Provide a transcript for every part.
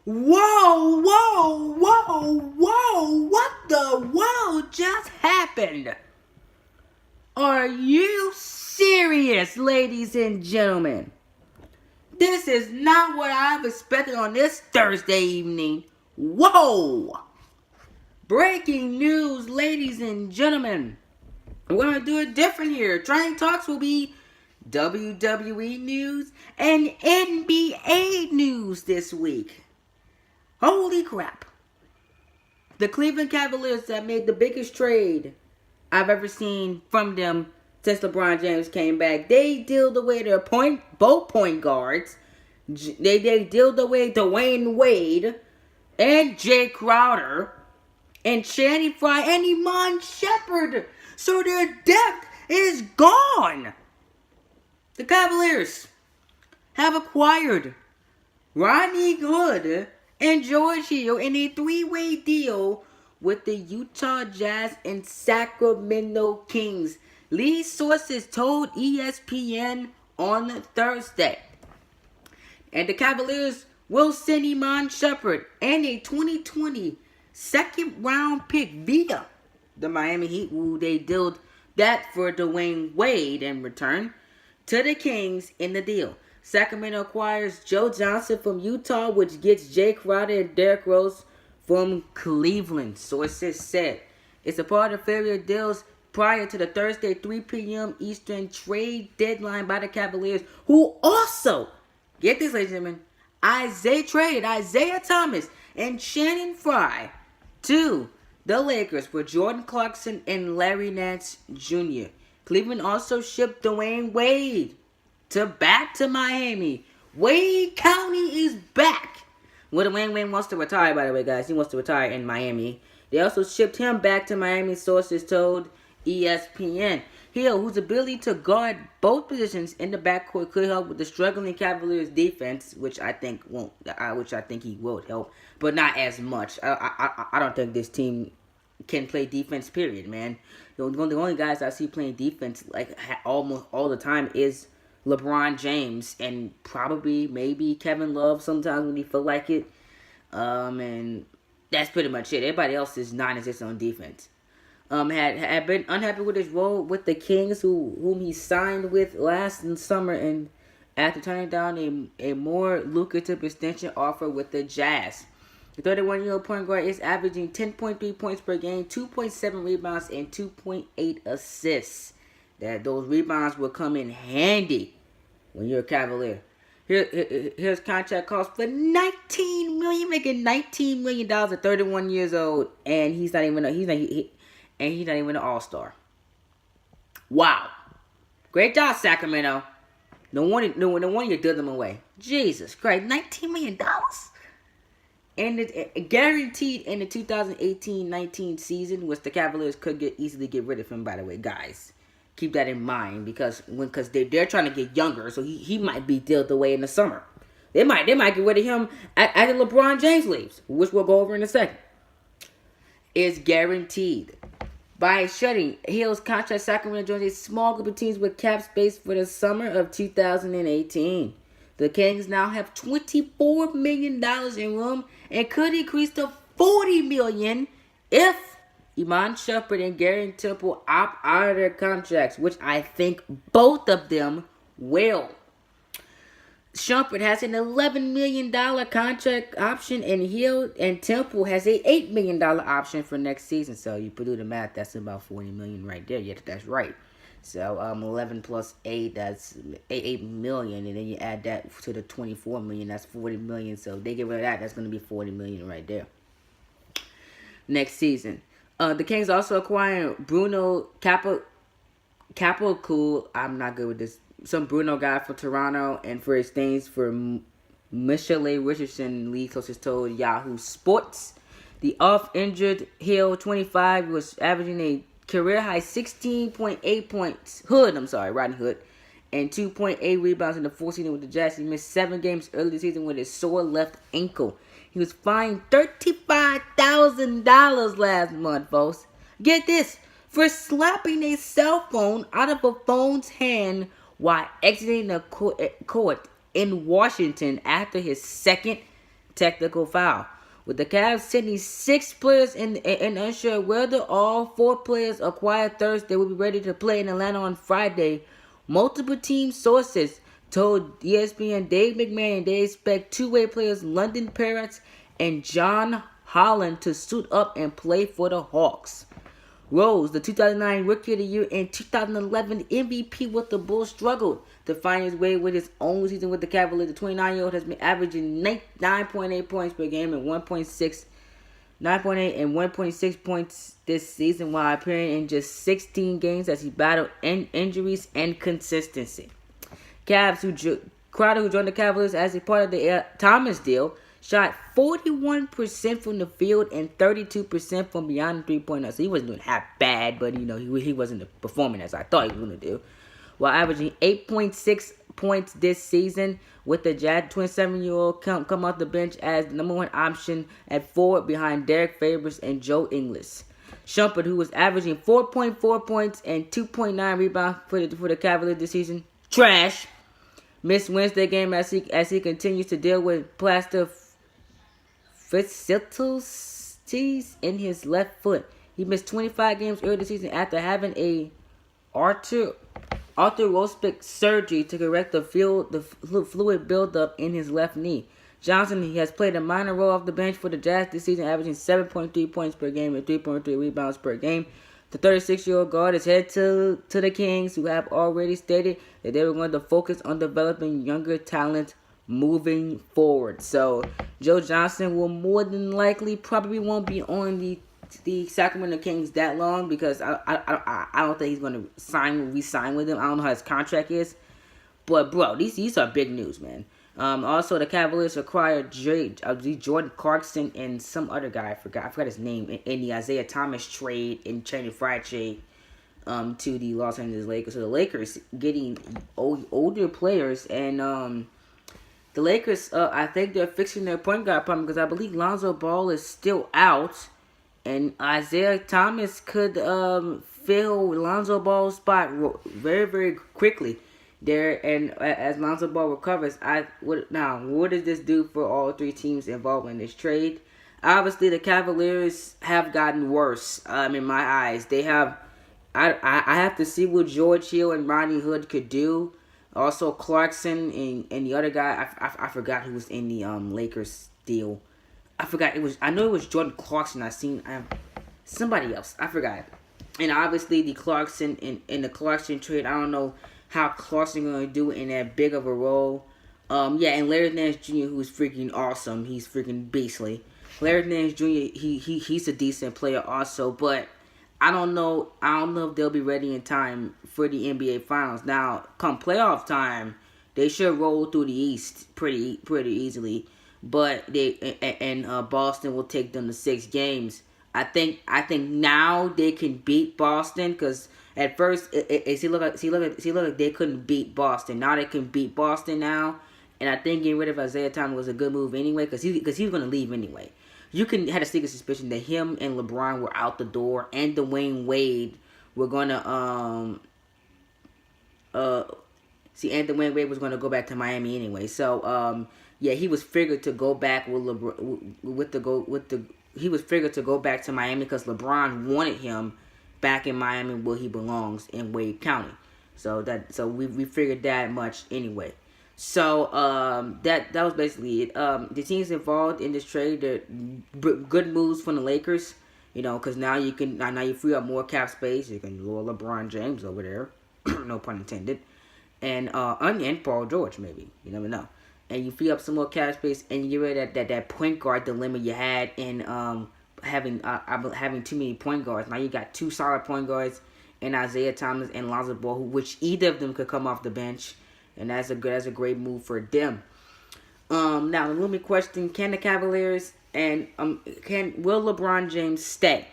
Whoa, whoa, whoa, whoa, what the world just happened? Are you serious, ladies and gentlemen? This is not what I've expected on this Thursday evening. Whoa! Breaking news, ladies and gentlemen. We're going to do it different here. Train Talks will be WWE news and NBA news this week. Holy crap. The Cleveland Cavaliers that made the biggest trade I've ever seen from them since LeBron James came back. They dealed away their both point guards. They dealed away Dwayne Wade and Jay Crowder and Channing Frye and Iman Shepherd. So their depth is gone. The Cavaliers have acquired Rodney Hood and George Hill in a three-way deal with the Utah Jazz and Sacramento Kings. Lead sources told ESPN on Thursday. And the Cavaliers will send Iman Shepherd and a 2020 second-round pick via the Miami Heat, who they dealt that for Dwayne Wade in return, to the Kings in the deal. Sacramento acquires Joe Johnson from Utah, which gets Jay Crowder and Derrick Rose from Cleveland. Sources said it's a part of failure deals prior to the Thursday 3 p.m. Eastern trade deadline by the Cavaliers, who also, get this, ladies and gentlemen, traded Isaiah Thomas and Channing Frye to the Lakers for Jordan Clarkson and Larry Nance Jr. Cleveland also shipped Dwayne Wade back to Miami. Wade County is back. Well, Dwayne Wade wants to retire, by the way, guys. He wants to retire in Miami. They also shipped him back to Miami, sources told ESPN. Hill, whose ability to guard both positions in the backcourt could help with the struggling Cavaliers defense, which I think he will help, but not as much. I don't think this team can play defense, period, man. The only guys I see playing defense like almost all the time is LeBron James and probably maybe Kevin Love sometimes when he feel like it. And that's pretty much it. Everybody else is non-existent on defense. Had been unhappy with his role with the Kings, whom he signed with last summer, and after turning down a more lucrative extension offer with the Jazz. The 31-year-old point guard is averaging 10.3 points per game, 2.7 rebounds, and 2.8 assists. Those rebounds will come in handy when you're a Cavalier. Here's contract cost for $19 million, making $19 million at 31 years old, and he's not even an All-Star. Wow, great job, Sacramento. No wonder you did them away. Jesus Christ, $19 million. And it guaranteed in the 2018-19 season, which the Cavaliers could easily get rid of him, by the way, guys. Keep that in mind because they're trying to get younger, so he might be dealt away in the summer. They might get rid of him after LeBron James leaves, which we'll go over in a second. Is guaranteed. By shutting Hill's contract, Sacramento joins a small group of teams with cap space for the summer of 2018. The Kings now have $24 million in room and could increase to $40 million if Iman Shepherd and Gary Temple opt out of their contracts, which I think both of them will. Shumpert has an $11 million contract option, and Hill and Temple has a $8 million option for next season. So you do the math, that's about $40 million right there. Yeah, that's right. So 11 plus 8, that's $8 million, and then you add that to the $24 million, that's $40 million. So they get rid of that, that's going to be $40 million right there. Next season. The Kings also acquiring Bruno Capocool. I'm not good with this. Some Bruno guy for Toronto, and for exchange for Michelle Richardson, league sources told Yahoo Sports. The off-injured Hill, 25, was averaging a career-high 16.8 points. Rodney Hood, and 2.8 rebounds in the fourth season with the Jazz. He missed 7 games early this season with his sore left ankle. He was fined $35,000 last month, folks. Get this, for slapping a cell phone out of a phone's hand while exiting the court in Washington after his second technical foul. With the Cavs sending 6 players and unsure whether all 4 players acquired Thursday will be ready to play in Atlanta on Friday, multiple team sources told ESPN Dave McMahon they expect two-way players London Pirates and John Holland to suit up and play for the Hawks. Rose, the 2009 Rookie of the Year and 2011 MVP with the Bulls, struggled to find his way with his own season with the Cavaliers. The 29-year-old has been averaging 9.8 points per game and 9.8 and 1.6 points this season while appearing in just 16 games as he battled injuries and consistency. Crowder, who joined the Cavaliers as a part of the Thomas deal, shot 41% from the field and 32% from beyond the three-point line. So he wasn't doing half bad, but he wasn't performing as I thought he was going to do. While averaging 8.6 points this season, with the Jazz 27-year-old come off the bench as the number 1 option at forward behind Derek Favors and Joe Ingles. Shumpert, who was averaging 4.4 points and 2.9 rebounds for the Cavaliers this season, trash. Missed Wednesday game as he continues to deal with plaster fasciitis in his left foot. He missed 25 games earlier this season after having a arthroscopic surgery to correct the fluid buildup in his left knee. Johnson, he has played a minor role off the bench for the Jazz this season, averaging 7.3 points per game and 3.3 rebounds per game. The 36-year-old guard is headed to the Kings, who have already stated that they were going to focus on developing younger talent moving forward. So Joe Johnson will more than likely probably won't be on the Sacramento Kings that long, because I don't think he's going to re-sign with them. I don't know how his contract is, but bro, these are big news, man. Also, the Cavaliers acquired Jordan Clarkson and some other guy. I forgot his name in the Isaiah Thomas trade and Channing Frye trade to the Los Angeles Lakers. So the Lakers getting older players, and the Lakers, I think they're fixing their point guard problem, because I believe Lonzo Ball is still out, and Isaiah Thomas could fill Lonzo Ball's spot very, very quickly there. And as Lonzo Ball recovers, what does this do for all 3 teams involved in this trade? Obviously, the Cavaliers have gotten worse. In my eyes, they have. I have to see what George Hill and Rodney Hood could do. Also, Clarkson and the other guy, I forgot who was in the Lakers deal. I know it was Jordan Clarkson. Somebody else. I forgot. And obviously the Clarkson in the Clarkson trade, I don't know how Clarkson going to do in that big of a role. And Larry Nance Jr., who's freaking awesome. He's freaking beastly. Larry Nance Jr., he's a decent player also, but I don't know if they'll be ready in time for the NBA Finals. Now, come playoff time, they should roll through the East pretty easily. But Boston will take them to 6 games. I think now they can beat Boston, because at first it looked like they couldn't beat Boston. Now they can beat Boston now, and I think getting rid of Isaiah Thomas was a good move anyway, because he was going to leave anyway. You had a sneaky suspicion that him and LeBron were out the door, and Dwayne Wade were gonna and Dwayne Wade was gonna go back to Miami anyway. So he was figured to go back he was figured to go back to Miami because LeBron wanted him back in Miami where he belongs in Wade County. So we figured that much anyway. So that was basically it. The teams involved in this trade, they're good moves from the Lakers, because now you free up more cap space. You can lure LeBron James over there, no pun intended, and Paul George maybe. You never know. And you free up some more cap space, and you get rid of that point guard dilemma you had in having too many point guards. Now you got 2 solid point guards in Isaiah Thomas and Lonzo Ball, which either of them could come off the bench. And that's a great move for them. Now the looming question: can the Cavaliers and will LeBron James stay?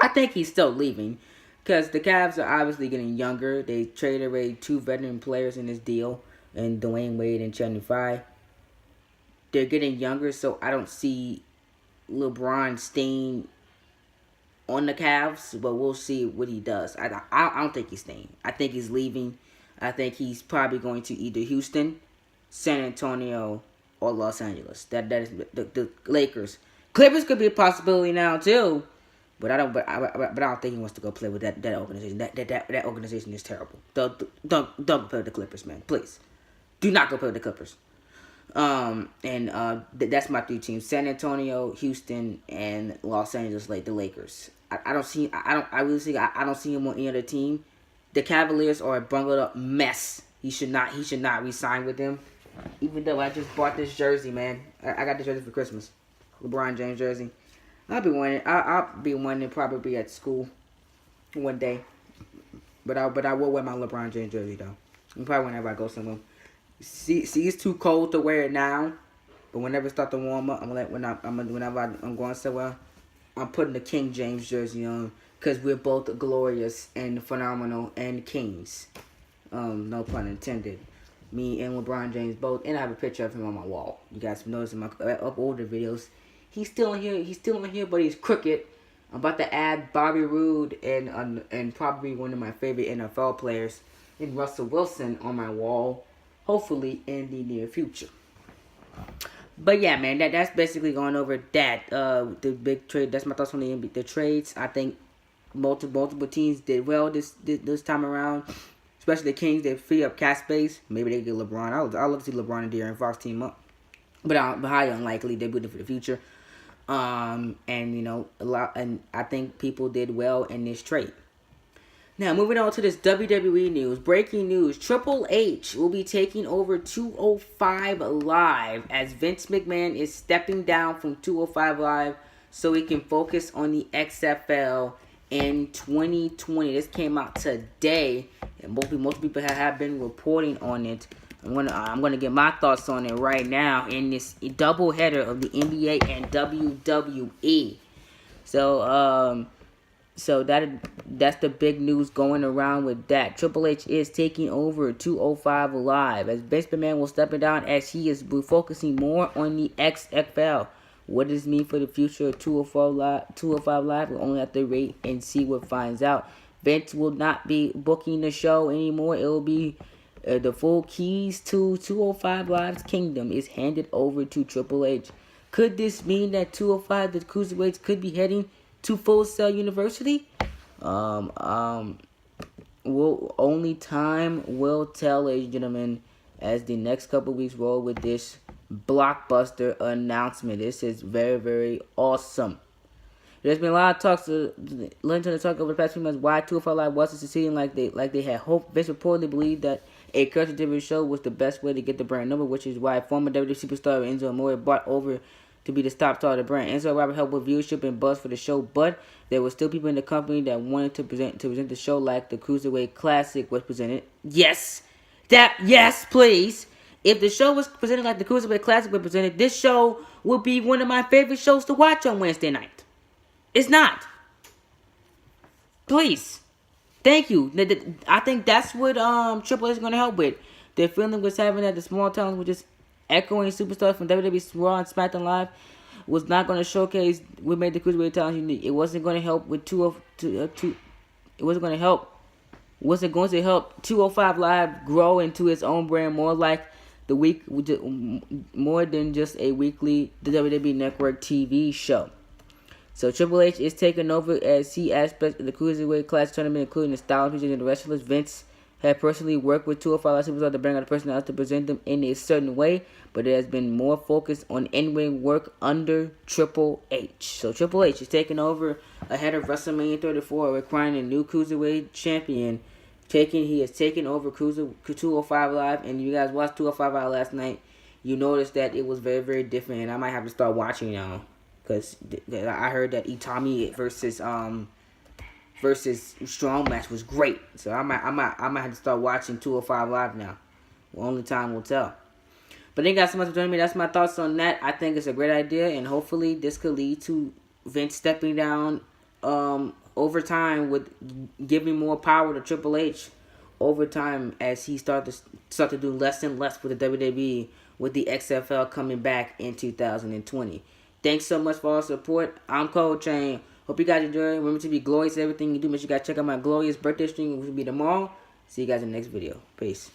I think he's still leaving, because the Cavs are obviously getting younger. They traded away 2 veteran players in this deal, and Dwayne Wade and Channing Frye. They're getting younger, so I don't see LeBron staying on the Cavs, but we'll see what he does. I don't think he's staying. I think he's leaving. I think he's probably going to either Houston, San Antonio, or Los Angeles. That is the Lakers. Clippers could be a possibility now too, but I don't. But I don't think he wants to go play with that organization. That organization is terrible. Don't play with the Clippers, man. Please, do not go play with the Clippers. That's my 3 teams: San Antonio, Houston, and Los Angeles. Like the Lakers. I don't see him on any other team. The Cavaliers are a bungled up mess. He should not re-sign with them. Even though I just bought this jersey, man. I got this jersey for Christmas. LeBron James jersey. I'll be wearing it probably at school one day. But I will wear my LeBron James jersey though. Probably whenever I go somewhere. See, it's too cold to wear it now. But whenever it starts to warm up, whenever I'm going somewhere, I'm putting the King James jersey on. Because we're both glorious and phenomenal and kings. No pun intended. Me and LeBron James both. And I have a picture of him on my wall. You guys notice in my older videos. He's still in here, but he's crooked. I'm about to add Bobby Roode and probably one of my favorite NFL players, in Russell Wilson, on my wall. Hopefully in the near future. But yeah, man, that's basically going over that. The big trade. That's my thoughts on the trades. I think multiple teams did well this time around. Especially the Kings. They free up cap space. Maybe they get LeBron. I love to see LeBron and De'Aaron Fox team up. But highly unlikely. They would for the future. And I think people did well in this trade. Now, moving on to this WWE news. Breaking news. Triple H will be taking over 205 Live as Vince McMahon is stepping down from 205 Live so he can focus on the XFL in 2020. This came out today, and most people have been reporting on it. I'm gonna get my thoughts on it right now in this double header of the NBA and WWE. So that's the big news going around with that. Triple H is taking over 205 Live as Vince McMahon will step it down as he is focusing more on the XFL. What does this mean for the future of 205 Live? We'll only have to wait and see what finds out. Vince will not be booking the show anymore. It will be the full keys to 205 Live's kingdom is handed over to Triple H. Could this mean that 205, the Cruiserweights, could be heading to Full Sail University? Only time will tell, ladies and gentlemen, as the next couple weeks roll with this blockbuster announcement. This is very, very awesome. There's been a lot of talks, talk over the past few months why 205 Live wasn't succeeding like they had hoped. Vince reportedly believed that a character-driven show was the best way to get the brand number, which is why former WWE superstar Enzo Amore brought over to be the top star of the brand. Enzo Robert helped with viewership and buzz for the show, but there were still people in the company that wanted to present the show like the Cruiserweight Classic was presented. Yes, please. If the show was presented like the Cruiserweight Classic was presented, this show would be one of my favorite shows to watch on Wednesday night. It's not. Please. Thank you. I think that's what Triple H is going to help with. The feeling was having that the small towns were just echoing superstars from WWE Raw and SmackDown Live was not going to showcase what made the Cruiserweight towns unique. It wasn't going to help with it wasn't going to help. Wasn't going to help 205 Live grow into its own brand more like more than just a weekly WWE Network TV show. So Triple H is taking over as he aspects of the Cruiserweight Class tournament, including the style features and the wrestlers. Vince had personally worked with 205 Live superstars to bring out the personalities to present them in a certain way, but it has been more focused on in-ring work under Triple H. So Triple H is taking over ahead of WrestleMania 34, requiring a new Cruiserweight champion. He has taken over 205 Live, and you guys watched 205 Live last night. You noticed that it was very, very different, and I might have to start watching now. Because I heard that Itami versus Strong match was great. So I might have to start watching 205 Live now. Well, only time will tell. But thank you guys so much for joining me. That's my thoughts on that. I think it's a great idea, and hopefully this could lead to Vince stepping down over time with giving more power to Triple H over time as he start to do less and less with the WWE with the XFL coming back in 2020. Thanks so much for all the support. I'm Cold Chain. Hope you guys enjoy. Remember to be glorious in everything you do. Make sure you guys check out my glorious birthday stream, which will be tomorrow. See you guys in the next video. Peace.